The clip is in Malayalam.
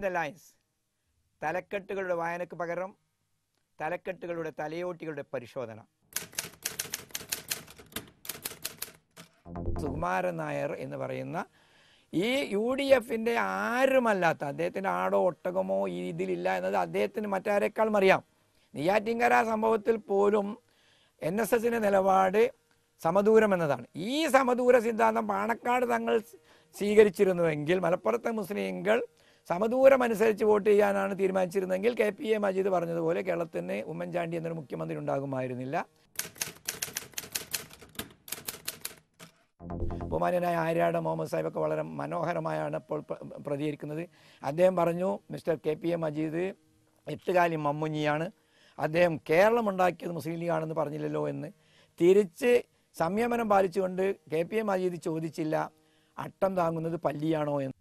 ബിറ്റ്വീൻ ദ ലൈൻസ്, തലക്കെട്ടുകളുടെ വായനയ്ക്ക് പകരം തലക്കെട്ടുകളുടെ തലയോട്ടികളുടെ പരിശോധന. സുകുമാരൻ നായർ എന്ന് പറയുന്ന ഈ UDF ആരുമല്ലാത്ത, അദ്ദേഹത്തിൻ്റെ ആടോ ഒട്ടകമോ ഇതിലില്ല എന്നത് അദ്ദേഹത്തിന് മറ്റാരേക്കാളും അറിയാം. നെയ്യാറ്റിൻകര സംഭവത്തിൽ പോലും NSSൻ്റെ നിലപാട് സമദൂരം എന്നതാണ്. ഈ സമദൂര സിദ്ധാന്തം പാണക്കാട് തങ്ങൾ സ്വീകരിച്ചിരുന്നുവെങ്കിൽ മലപ്പുറത്തെ മുസ്ലിങ്ങൾ സമദൂരമനുസരിച്ച് വോട്ട് ചെയ്യാനാണ് തീരുമാനിച്ചിരുന്നെങ്കിൽ KPA മജീദ് പറഞ്ഞതുപോലെ കേരളത്തിന് ഉമ്മൻചാണ്ടി എന്നൊരു മുഖ്യമന്ത്രി ഉണ്ടാകുമായിരുന്നില്ല. ബഹുമാന്യനായ ആര്യാട് മുഹമ്മദ് സാഹിബൊക്കെ വളരെ മനോഹരമായാണ് ഇപ്പോൾ പ്രതികരിക്കുന്നത്. അദ്ദേഹം പറഞ്ഞു, മിസ്റ്റർ KPA മജീദ് എട്ടുകാലി മമ്മുഞ്ഞിയാണ്, അദ്ദേഹം കേരളം ഉണ്ടാക്കിയത് മുസ്ലിം ലീഗാണെന്ന് പറഞ്ഞില്ലല്ലോ എന്ന്. തിരിച്ച് സംയമനം പാലിച്ചുകൊണ്ട് KPA മജീദ് ചോദിച്ചില്ല, അട്ടം താങ്ങുന്നത് പല്ലിയാണോ എന്ന്.